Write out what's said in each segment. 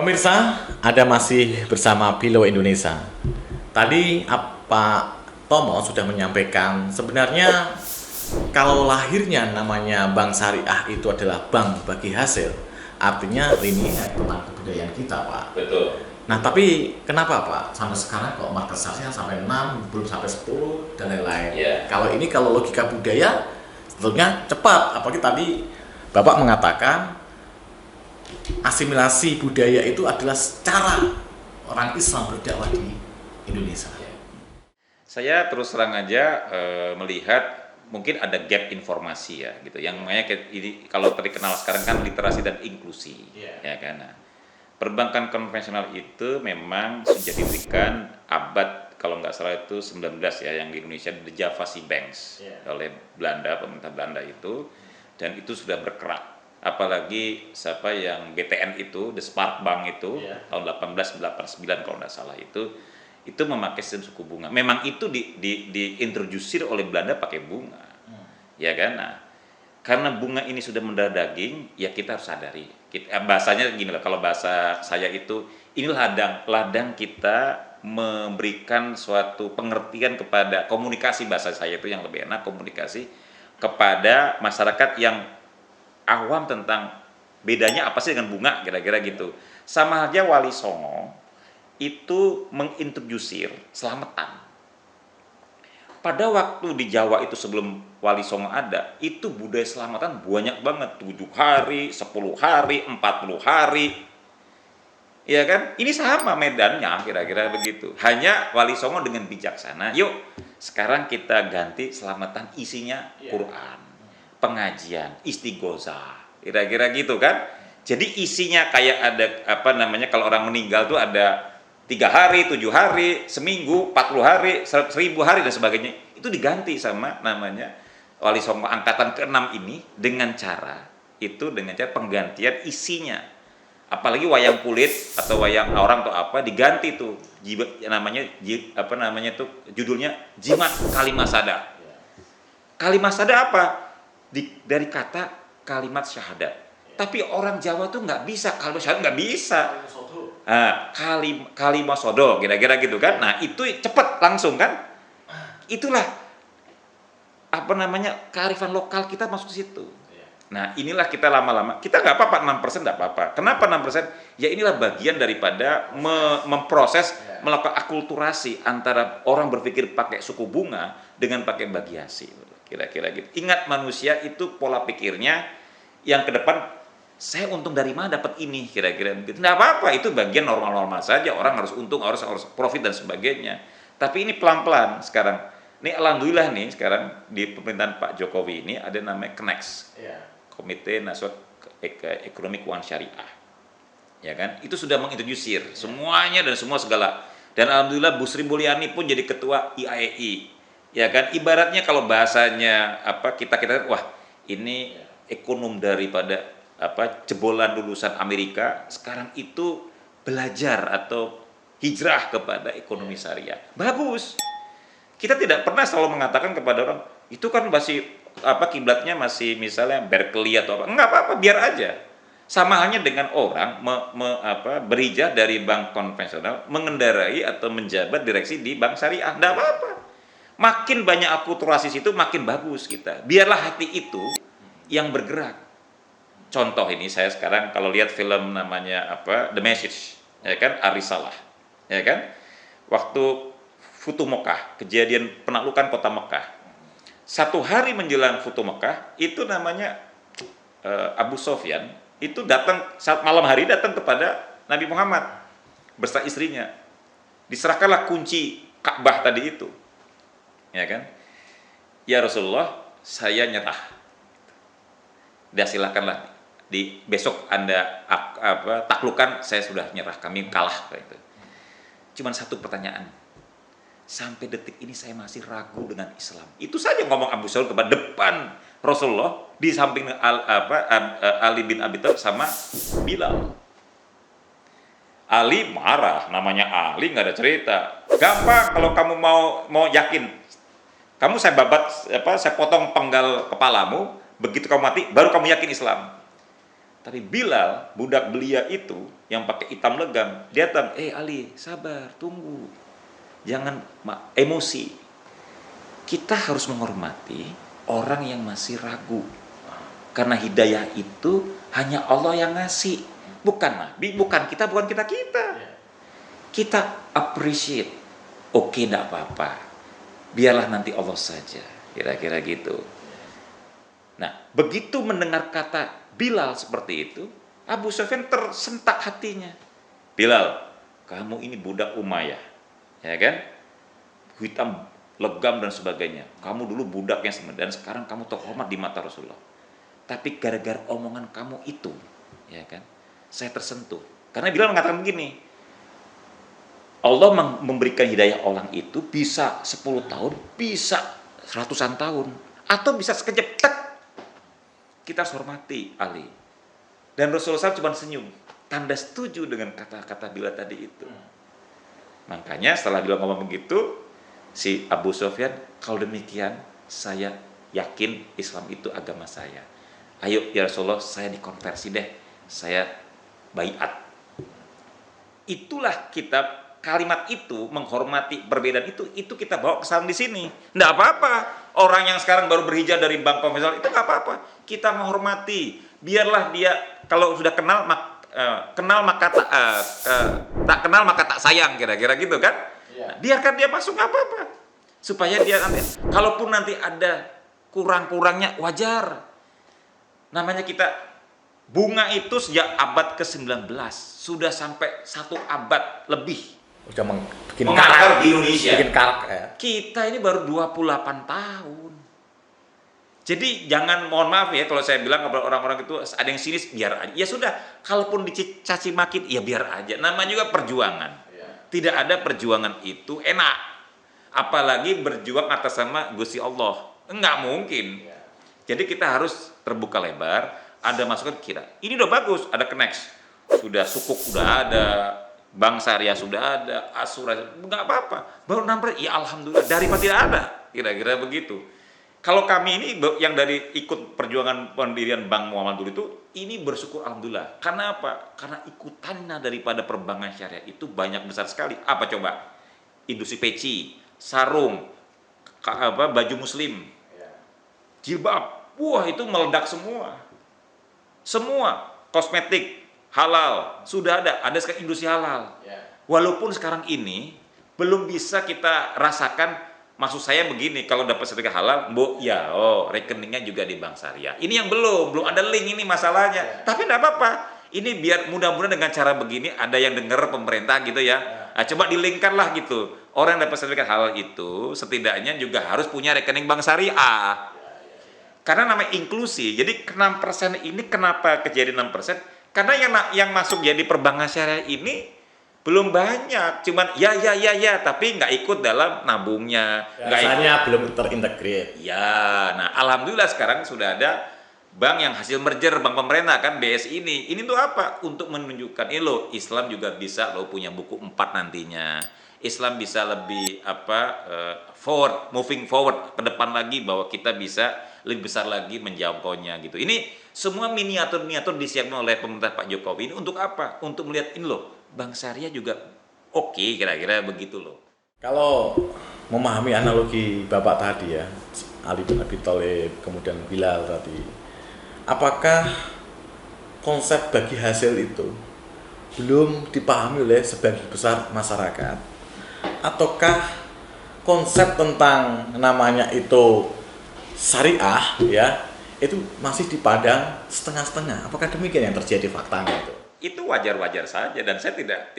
Pemirsa, ada masih bersama Pilo Indonesia. Tadi Pak Tomo sudah menyampaikan sebenarnya kalau lahirnya namanya Bank Syariah itu adalah bank bagi hasil, artinya ini tentang kebudayaan kita, Pak. Betul. Nah, tapi kenapa, Pak? Sampai sekarang kok market size-nya sampai 6, belum sampai 10 dan lain-lain. Yeah. Kalau logika budaya sebetulnya cepat, apalagi tadi Bapak mengatakan asimilasi budaya itu adalah cara orang Islam berdakwah di Indonesia. Saya terus terang aja melihat mungkin ada gap informasi ya gitu. Yang namanya ini kalau terkenal sekarang kan literasi dan inklusi, ya kan. Nah, perbankan konvensional itu memang sudah diberikan abad kalau nggak salah itu 19 ya, yang di Indonesia the Javasi Banks oleh Belanda, pemerintah Belanda itu, dan itu sudah berkerak. Apalagi siapa yang BTN itu, The Spark Bank itu tahun 1889 kalau nggak salah itu memakai sistem suku bunga. Memang itu diintrodusir oleh Belanda pakai bunga, ya kan? Nah, karena bunga ini sudah mendarah daging, ya kita harus sadari. Bahasanya gini lah, kalau bahasa saya itu ini ladang kita memberikan suatu pengertian kepada komunikasi, bahasa saya itu yang lebih enak, komunikasi kepada masyarakat yang awam tentang bedanya apa sih dengan bunga, kira-kira gitu. Sama aja Wali Songo itu mengintrodusir selamatan. Pada waktu di Jawa itu sebelum Wali Songo ada, itu budaya selamatan banyak banget, 7 hari, 10 hari, 40 hari. Ya kan? Ini sama medannya, kira-kira begitu. Hanya Wali Songo dengan bijaksana, yuk sekarang kita ganti selamatan isinya Quran, pengajian, istighosah, kira-kira gitu kan. Jadi isinya kayak ada kalau orang meninggal tuh ada 3 hari, 7 hari, seminggu, 40 hari, 1000 hari dan sebagainya. Itu diganti sama namanya Wali Songo angkatan ke-6 ini dengan cara penggantian isinya. Apalagi wayang kulit atau wayang orang atau apa diganti tuh judulnya Jimat Kalimasada. Kalimasada apa? Dari kata kalimat syahadat. Tapi orang Jawa tuh nggak bisa kalimat syahadat, nggak bisa. Kalimat sodo, kira-kira gitu kan. Nah itu cepet langsung kan. Itulah kearifan lokal kita masuk ke situ. Nah inilah kita lama-lama, kita nggak apa-apa 6% nggak apa-apa. Kenapa 6%? Ya inilah bagian daripada memproses, melakukan akulturasi antara orang berpikir pakai suku bunga dengan pakai bagiasi. Kira-kira gitu. Ingat manusia itu pola pikirnya yang ke depan, saya untung dari mana dapat ini, kira-kira begitu. Nggak apa-apa, itu bagian normal-normal saja. Orang harus untung, harus profit dan sebagainya. Tapi ini pelan-pelan sekarang. Ini alhamdulillah nih sekarang di pemerintahan Pak Jokowi ini ada namanya KNEX. Komite Nasional Ekonomi Keuangan Syariah, ya kan? Itu sudah mengintrodusir semuanya dan semua segala. Dan alhamdulillah Bu Sri Mulyani pun jadi ketua IAEI, ya kan? Ibaratnya kalau bahasanya kita wah ini ekonom daripada jebolan lulusan Amerika sekarang itu belajar atau hijrah kepada ekonomi syariah. Bagus. Kita tidak pernah selalu mengatakan kepada orang itu kan masih kiblatnya masih misalnya Berkeley atau apa. Enggak apa-apa, biar aja. Sama halnya dengan orang berijah dari bank konvensional mengendarai atau menjabat direksi di bank syariah. Enggak apa-apa. Makin banyak akulturasi situ makin bagus kita. Biarlah hati itu yang bergerak. Contoh ini saya sekarang kalau lihat film namanya The Message, ya kan, Arisalah, ya kan? Waktu Futu Mekah, kejadian penaklukan kota Mekah. 1 hari menjelang Futu Mekah, itu namanya Abu Sofyan itu datang saat malam hari datang kepada Nabi Muhammad beserta istrinya. Diserahkanlah kunci Ka'bah tadi itu, ya kan? Ya Rasulullah, saya nyerah. Dah silakanlah besok Anda taklukan, saya sudah nyerah, kami kalah gitu. Cuman satu pertanyaan. Sampai detik ini saya masih ragu dengan Islam. Itu saja ngomong Abu Sufyan kepada depan Rasulullah di samping Ali bin Abi Thalib sama Bilal. Ali marah, namanya Ali nggak ada cerita. Gampang kalau kamu mau yakin. Kamu saya babat saya potong penggal kepalamu, begitu kamu mati baru kamu yakin Islam. Tapi Bilal, budak belia itu yang pakai hitam legam, dia datang, Ali, sabar, tunggu. Jangan emosi. Kita harus menghormati orang yang masih ragu. Karena hidayah itu hanya Allah yang ngasih. Bukan Nabi, bukan kita. Kita appreciate. Oke, enggak apa-apa. Biarlah nanti Allah saja. Kira-kira gitu. Nah, begitu mendengar kata Bilal seperti itu, Abu Sufyan tersentak hatinya. Bilal, kamu ini budak Umayyah, ya kan? Hitam, legam dan sebagainya. Kamu dulu budaknya dan sekarang kamu terhormat di mata Rasulullah. Tapi gara-gara omongan kamu itu, ya kan? Saya tersentuh. Karena Bilal mengatakan begini, Allah memberikan hidayah orang itu bisa 10 tahun, bisa ratusan tahun, atau bisa sekejap tek. Kita harus hormati Ali. Dan Rasulullah SAW cuma senyum, tanda setuju dengan kata-kata Bilal tadi itu. Makanya setelah Bilal ngomong begitu, si Abu Sufyan, kalau demikian saya yakin Islam itu agama saya. Ayo ya Rasulullah, saya dikonversi deh, saya baiat. Itulah kita, kalimat itu menghormati perbedaan itu kita bawa ke sana di sini. Nggak apa-apa. Orang yang sekarang baru berhijrah dari bank konvensional itu nggak apa-apa. Kita menghormati. Biarlah dia kalau sudah kenal maka tak kenal maka tak sayang, kira-kira gitu kan? Nah, biarkan dia masuk, nggak apa-apa. Supaya dia nanti, kalaupun nanti ada kurang-kurangnya wajar. Namanya kita bunga itu sejak abad ke-19 sudah sampai 1 abad lebih. Udah bikin mengakar di Indonesia. Bikin karak ya. Kita ini baru 28 tahun. Jadi jangan, mohon maaf ya kalau saya bilang kepada orang-orang itu ada yang sinis, biar aja. Ya sudah, kalaupun dicaci maki ya biar aja. Namanya juga perjuangan. Tidak ada perjuangan itu enak. Apalagi berjuang atas nama Gusti Allah. Enggak mungkin. Jadi kita harus terbuka lebar, ada masukan kira. Ini udah bagus, ada Kenex. Sudah sukuk udah ada, Bank Syariah sudah ada, asuransi, enggak apa-apa. Baru 6%, ya alhamdulillah, daripada tidak ada. Kira-kira begitu. Kalau kami ini yang dari ikut perjuangan pendirian Bank Muhammad dulu itu, ini bersyukur alhamdulillah. Karena apa? Karena ikutannya daripada perbankan syariah itu banyak besar sekali. Apa coba? Industri peci, sarung, baju muslim, jilbab. Wah, itu meledak semua. Semua kosmetik halal sudah ada sekarang industri halal. Walaupun sekarang ini belum bisa kita rasakan. Maksud saya begini, kalau dapat sertifikat halal, rekeningnya juga di Bank Syariah. Ini yang belum ada link, ini masalahnya. Tapi enggak apa-apa. Ini biar mudah-mudahan dengan cara begini ada yang dengar pemerintah gitu ya. Nah, coba dilingkan lah gitu. Orang yang dapat sertifikat halal itu setidaknya juga harus punya rekening Bank Syariah. Karena namanya inklusi. Jadi 6% ini kenapa kejadian 6%? Karena yang masuk jadi perbankan syariah ini belum banyak, cuman ya, tapi nggak ikut dalam nabungnya, Biasanya belum terintegrate. Ya, nah alhamdulillah sekarang sudah ada bank yang hasil merger bank pemerintah kan, BSI ini. Ini tuh apa? Untuk menunjukkan ini loh, Islam juga bisa loh punya buku 4 nantinya. Islam bisa lebih moving forward ke depan lagi, bahwa kita bisa lebih besar lagi menjangkaunya gitu. Ini semua miniatur-miniatur disiapkan oleh pemerintah Pak Jokowi ini untuk apa? Untuk melihat ini loh, Bank Syariah juga oke, kira-kira begitu loh. Kalau memahami analogi Bapak tadi ya, Ali bin Abi Thalib, kemudian Bilal tadi, apakah konsep bagi hasil itu belum dipahami oleh sebagian besar masyarakat? Ataukah konsep tentang namanya itu syariah ya, itu masih dipandang setengah-setengah? Apakah demikian yang terjadi faktanya itu? Itu wajar-wajar saja, dan saya tidak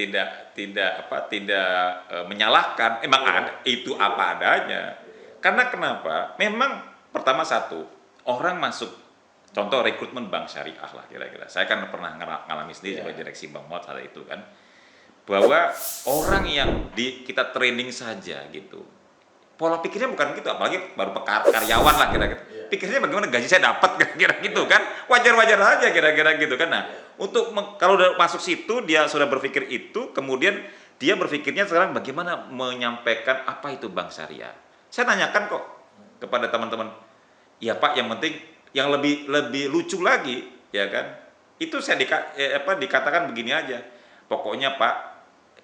menyalahkan. Emang ada, itu apa adanya. Karena kenapa? Memang pertama satu, orang masuk, contoh rekrutmen bank syariah lah kira-kira. Saya kan pernah ngalami sendiri sebagai direksi Bank Muhammad saat itu kan, bahwa orang yang kita training saja gitu, pola pikirnya bukan gitu, apalagi baru karyawan lah kira-kira. Pikirnya bagaimana gaji saya dapat kira-kira gitu kan, wajar-wajar aja kira-kira gitu kan. Nah, kalau udah masuk situ dia sudah berpikir itu, kemudian dia berpikirnya sekarang bagaimana menyampaikan apa itu bank syariah. Saya tanyakan kok kepada teman-teman, ya Pak, yang penting yang lebih lucu lagi ya kan, Itu saya dikatakan begini aja. Pokoknya Pak,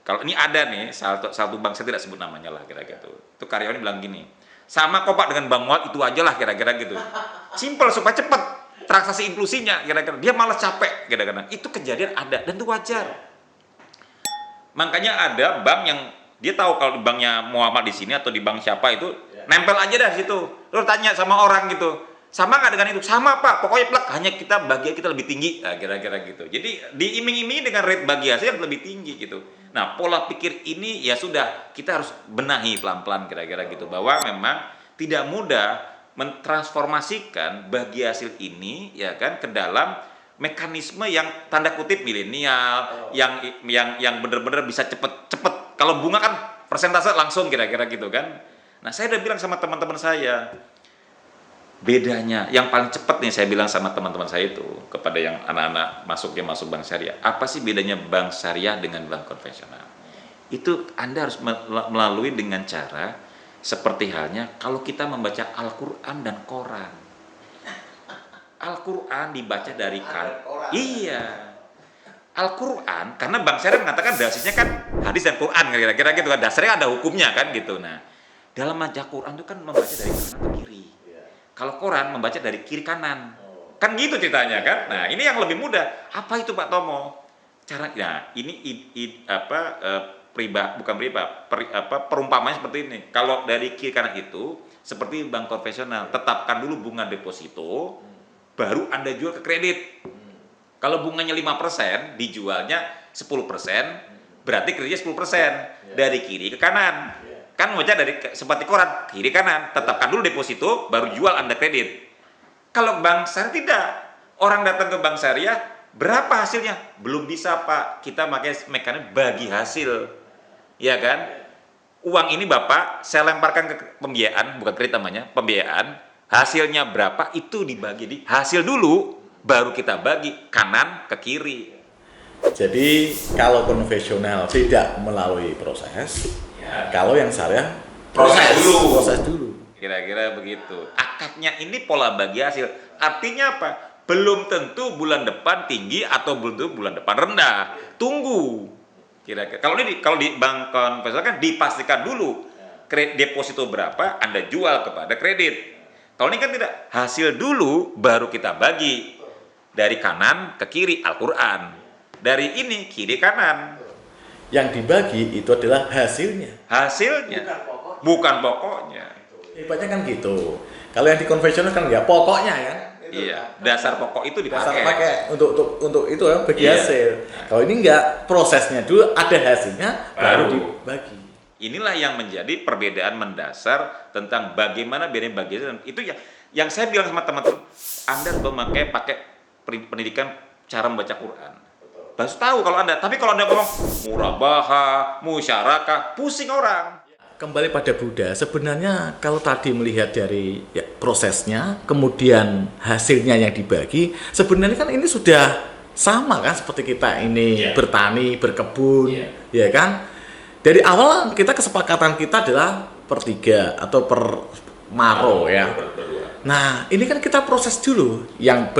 kalau ini ada nih satu bank, saya tidak sebut namanya lah kira-kira gitu. Itu karyawan bilang gini, sama kok Pak dengan Bank Muat itu aja lah kira-kira gitu. Simple supaya cepat transaksi inklusinya kira-kira. Dia malah capek kira-kira. Itu kejadian ada dan itu wajar. Makanya ada bank yang dia tahu kalau di banknya Muhammad di sini atau di bank siapa itu nempel aja dah situ. Lalu tanya sama orang gitu, sama nggak dengan itu? Sama Pak, pokoknya plak, hanya kita bagian kita lebih tinggi, nah, kira-kira gitu. Jadi diiming-imingi dengan rate bagi hasil yang lebih tinggi gitu. Nah pola pikir ini ya sudah kita harus benahi pelan-pelan kira-kira gitu, bahwa memang tidak mudah mentransformasikan bagi hasil ini ya kan ke dalam mekanisme yang tanda kutip milenial, yang benar-benar bisa cepet. Kalau bunga kan persentase langsung kira-kira gitu kan. Nah saya udah bilang sama teman-teman saya, bedanya yang paling cepat nih saya bilang sama teman-teman saya itu kepada yang anak-anak masuk bank syariah, apa sih bedanya bank syariah dengan bank konvensional? Itu Anda harus melalui dengan cara seperti halnya kalau kita membaca Al-Quran dan Quran. Al-Quran dibaca dari iya. Al-Quran karena bank syariah mengatakan dasarnya kan hadis dan Quran kira-kira gitu kan, dasarnya ada hukumnya kan gitu. Nah dalam baca Quran itu kan membaca dari kanan ke kiri. Kalau Quran membaca dari kiri kanan. Kan gitu ceritanya kan. Nah, ini yang lebih mudah. Apa itu Pak Tomo? Cara ini perumpamaan seperti ini. Kalau dari kiri kanan itu seperti bank konvensional, tetapkan dulu bunga deposito, baru Anda jual ke kredit. Kalau bunganya 5%, dijualnya 10%, berarti kreditnya 10% dari kiri ke kanan. Kan membaca dari seperti koran kiri kanan, tetapkan dulu deposito baru jual Anda kredit. Kalau bank syariah tidak, orang datang ke bank syariah berapa hasilnya? Belum bisa Pak, kita pakai mekanisme bagi hasil, ya kan? Uang ini Bapak saya lemparkan ke pembiayaan, bukan kredit namanya, pembiayaan. Hasilnya berapa itu dibagi di hasil dulu, baru kita bagi kanan ke kiri. Jadi kalau konvensional tidak melalui proses, kalau yang syariah proses dulu. Kira-kira begitu. Akadnya ini pola bagi hasil. Artinya apa? Belum tentu bulan depan tinggi atau belum tentu bulan depan rendah. Tunggu. Kira-kira. Kalau di bank konvensional kan dipastikan dulu deposito berapa Anda jual kepada kredit. Kalau ini kan tidak. Hasil dulu baru kita bagi dari kanan ke kiri Al-Quran. Dari ini kiri kanan. Yang dibagi itu adalah hasilnya. Bukan pokoknya. Hebatnya kan gitu. Kalau yang di konvensional kan ya pokoknya ya. Iya, dasar pokok itu dipakai. Dasar pakai untuk itu ya bagi hasil. Kalau ini enggak, prosesnya dulu ada hasilnya baru dibagi. Inilah yang menjadi perbedaan mendasar tentang bagaimana bagi hasil. Itu yang saya bilang sama teman-teman, Anda harus pakai pendidikan cara membaca Quran. Harus tahu kalau Anda, tapi kalau Anda ngomong murabaha, musyarakah, pusing orang. Kembali pada Buddha, sebenarnya kalau tadi melihat dari prosesnya, kemudian hasilnya yang dibagi, sebenarnya kan ini sudah sama kan seperti kita ini bertani, berkebun, ya kan? Dari awal kita kesepakatan kita adalah per 3 atau per maro ya. Nah, ini kan kita proses dulu yang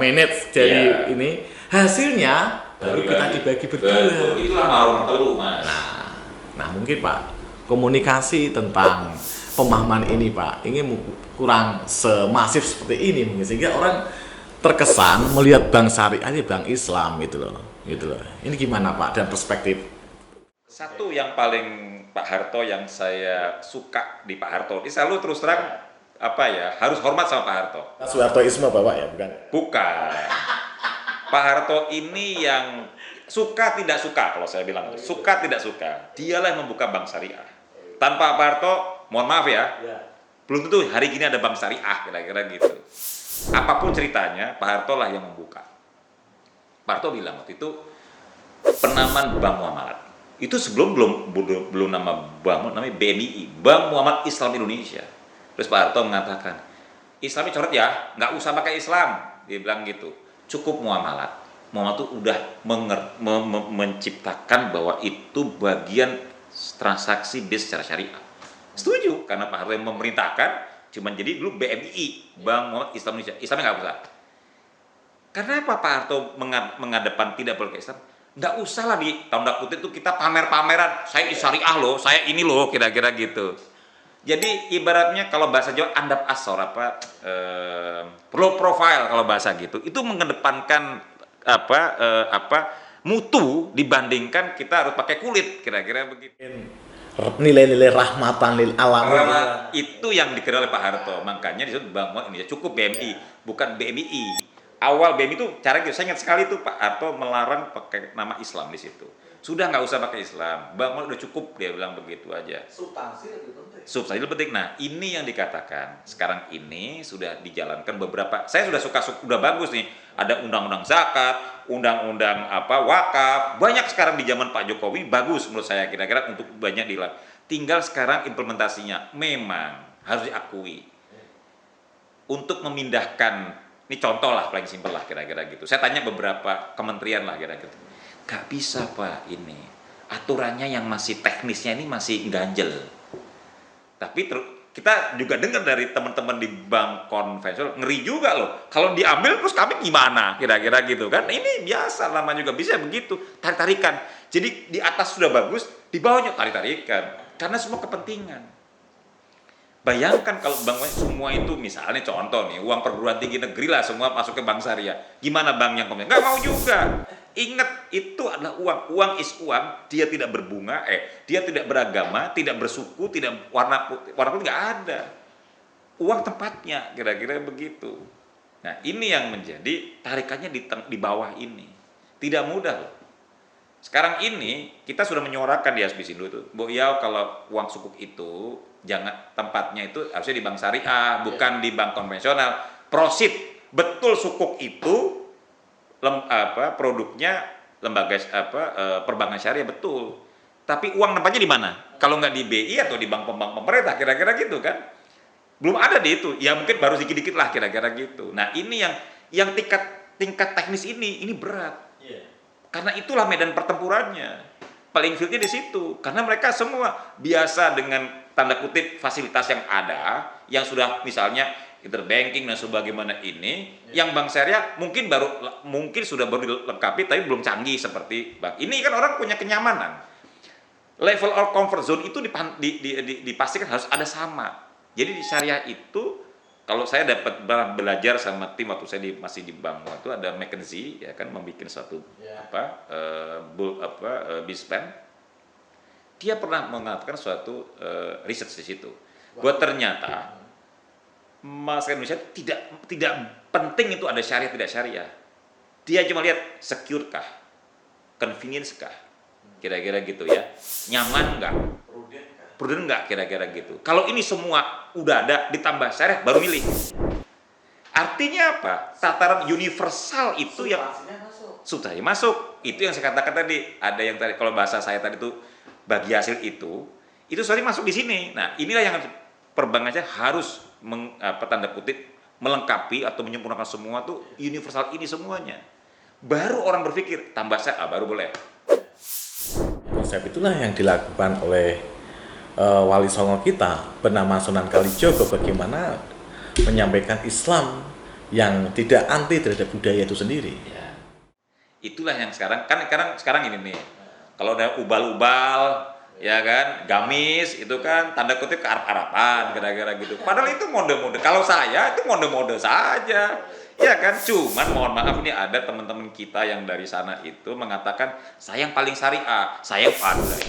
manage dari ini hasilnya baru kita dibagi berdua. Itulah maro dulu, Mas. Nah, mungkin Pak komunikasi tentang pemahaman ini Pak ini kurang semasif seperti ini mungkin sehingga orang terkesan melihat bank syariah bank Islam gitu loh. Ini gimana Pak dan perspektif? Satu yang paling Pak Harto yang saya suka di Pak Harto, ini selalu terus terang harus hormat sama Pak Harto. Soehartoisme Bapak ya, bukan? Bukan. Pak Harto ini yang suka tidak suka, kalau saya bilang suka tidak suka, dialah yang membuka bank syariah. Tanpa Pak Harto, mohon maaf ya, belum tentu hari ini ada bank syariah kira-kira gitu. Apapun ceritanya, Pak Harto lah yang membuka. Pak Harto bilang waktu itu penamaan Bank Muamalat. Itu sebelum belum nama bank, namanya BMI, Bank Muamalat Islam Indonesia. Terus Pak Harto mengatakan, Islamnya coret ya, nggak usah pakai Islam, dia bilang gitu. Cukup muamalat. Muamalat itu udah menciptakan bahwa itu bagian transaksi bis secara syariah. Setuju, karena Pak Harto yang memerintahkan, cuman jadi dulu BMI, Bank Muamalat Islam Indonesia. Islamnya nggak usah. Karena apa Pak Harto mengadepan tidak boleh ke Islam? Nggak usah lah di tanda kutip itu kita pamer-pameran, saya syariah loh, saya ini loh, kira-kira gitu. Jadi ibaratnya kalau bahasa Jawa andap asor low profile kalau bahasa gitu, itu mengedepankan apa mutu dibandingkan kita harus pakai kulit, kira-kira begitu. Nilai-nilai rahmatan lil alamin. Karena itu yang dikira oleh Pak Harto, makanya disebut Bangun Indonesia cukup BMI, bukan BMI. Awal BMI itu cara gitu, saya ingat sekali tuh Pak Harto melarang pakai nama Islam di situ. Sudah nggak usah pakai Islam, Bangun udah cukup, dia bilang begitu aja. Substansi lebih penting. Substansi lebih penting. Nah, ini yang dikatakan sekarang ini sudah dijalankan beberapa. Saya sudah udah bagus nih. Ada undang-undang zakat, undang-undang wakaf. Banyak sekarang di zaman Pak Jokowi bagus menurut saya kira-kira untuk banyak dilakukan. Tinggal sekarang implementasinya memang harus diakui. Untuk memindahkan, ini contoh lah paling simpel lah kira-kira gitu. Saya tanya beberapa kementerian lah kira-kira. Gak bisa Pak ini. Aturannya yang masih teknisnya ini masih ganjel. Tapi kita juga dengar dari teman-teman di bank konvensional, ngeri juga loh. Kalau diambil terus kami gimana? Kira-kira gitu kan. Ini biasa lama juga bisa begitu. Tarik-tarikan. Jadi di atas sudah bagus, di bawahnya tarik-tarikan. Karena semua kepentingan. Bayangkan kalau bank semua itu misalnya contoh nih, uang perguruan tinggi negeri lah semua masuk ke bank syariah. Gimana bank yang komersial? Nggak mau juga. Ingat, itu adalah uang. Uang is uang, dia tidak berbunga, dia tidak beragama, tidak bersuku, tidak warna putih nggak ada. Uang tempatnya, kira-kira begitu. Nah, ini yang menjadi tarikannya di bawah ini. Tidak mudah loh. Sekarang ini, kita sudah menyuarakan di HSBC itu, Bu Yao kalau uang sukuk itu, jangan tempatnya itu harusnya di bank syariah, bukan di bank konvensional. Prosit, betul sukuk itu produknya lembaga perbankan syariah betul. Tapi uang tempatnya di mana? Kalau nggak di BI atau di bank pemerintah, kira-kira gitu kan? Belum ada di itu. Ya mungkin baru sedikit-sedikit lah kira-kira gitu. Nah, ini yang tingkat teknis ini berat. Karena itulah medan pertempurannya. Playing field-nya di situ. Karena mereka semua biasa dengan tanda kutip fasilitas yang ada, yang sudah misalnya interbanking dan sebagaimana ini, yang bank syariah mungkin sudah baru dilengkapi tapi belum canggih seperti bank. Ini kan orang punya kenyamanan. Level of comfort zone itu dipastikan harus ada sama. Jadi di syariah itu kalau saya dapat belajar sama tim waktu saya masih di bank, waktu ada McKinsey ya kan membuat suatu BizPlan. Dia pernah mengatakan suatu riset di situ. Bahwa ternyata masyarakat Indonesia tidak penting itu ada syariah tidak syariah. Dia cuma lihat secure kah, convenience kah, kira-kira gitu ya, nyaman nggak, prudent nggak, kira-kira gitu. Kalau ini semua udah ada ditambah syariah baru milih. Artinya apa? Tataran universal itu yang substansinya masuk. Itu yang saya katakan tadi. Ada yang tadi kalau bahasa saya tadi itu bagi hasil itu sebenarnya masuk di sini. Nah, inilah yang perbankan harus tanda kutip melengkapi atau menyempurnakan semua tuh universal ini semuanya. Baru orang berpikir tambah saya baru boleh. Konsep itulah yang dilakukan oleh Wali Songo kita bernama Sunan Kalijogo, bagaimana menyampaikan Islam yang tidak anti terhadap budaya itu sendiri. Ya. Itulah yang sekarang ini nih. Kalau ada ubal-ubal ya kan, gamis itu kan tanda kutip kearab-araban kira-kira gitu. Padahal itu mode-mode. Kalau saya itu mode-mode saja. Ya kan, cuman mohon maaf nih ada teman-teman kita yang dari sana itu mengatakan saya yang paling syariah, saya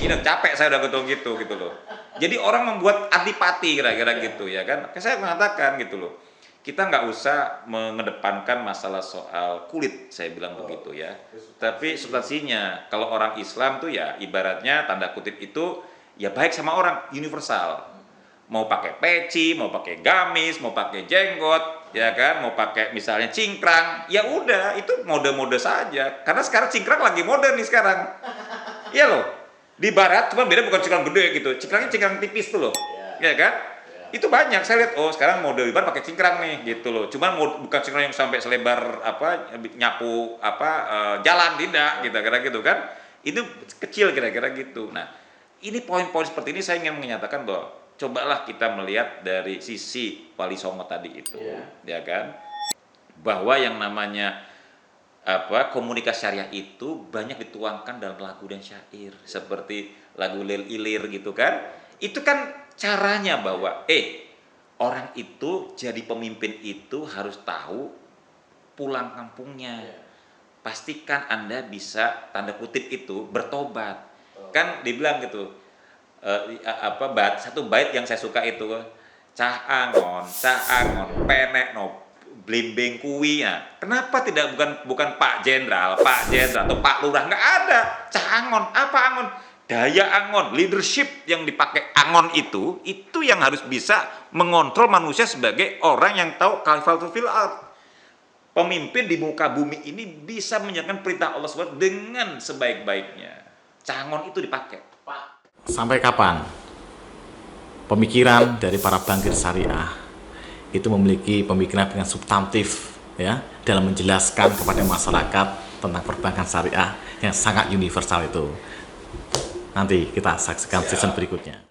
ini capek saya udah gitu loh. Jadi orang membuat antipati kira-kira gitu ya kan. Saya mengatakan gitu loh. Kita nggak usah mengedepankan masalah soal kulit, saya bilang begitu ya. Tapi substansinya, kalau orang Islam tuh ya ibaratnya tanda kutip itu ya baik sama orang universal. Mau pakai peci, mau pakai gamis, mau pakai jenggot, ya kan, mau pakai misalnya cingkrang, ya udah itu mode-mode saja. Karena sekarang cingkrang lagi modern nih sekarang. Iya loh. Di barat cuma beda bukan cingkrang gede gitu. Cingkrangnya cingkrang tipis tuh loh. Ya kan? Itu banyak saya lihat, sekarang mode di barat pakai cingkrang nih gitu loh. Cuman bukan cingkrang yang sampai selebar nyapu jalan, tidak gitu kira-kira gitu kan. Itu kecil kira-kira gitu. Nah, ini poin-poin seperti ini saya ingin menyatakan bahwa cobalah kita melihat dari sisi Wali Songo tadi itu, ya kan, bahwa yang namanya komunikasi syariah itu banyak dituangkan dalam lagu dan syair seperti lagu Lil Ilir gitu kan. Itu kan caranya bahwa orang itu jadi pemimpin itu harus tahu pulang kampungnya. Pastikan Anda bisa tanda kutip itu bertobat. Kan dibilang gitu. Satu bait yang saya suka itu cah angon penek no blimbing kuwi ya. Kenapa tidak bukan Pak Jenderal atau Pak Lurah, nggak ada. Cah Angon, apa Angon? Daya Angon, leadership yang dipakai Angon itu yang harus bisa mengontrol manusia sebagai orang yang tahu khalifatul fil ard. Pemimpin di muka bumi ini bisa menjalankan perintah Allah SWT dengan sebaik-baiknya. Cah Angon itu dipakai. Sampai kapan pemikiran dari para bangkir syariah itu memiliki pemikiran dengan substantif ya dalam menjelaskan kepada masyarakat tentang perbankan syariah yang sangat universal itu. Nanti kita saksikan season berikutnya.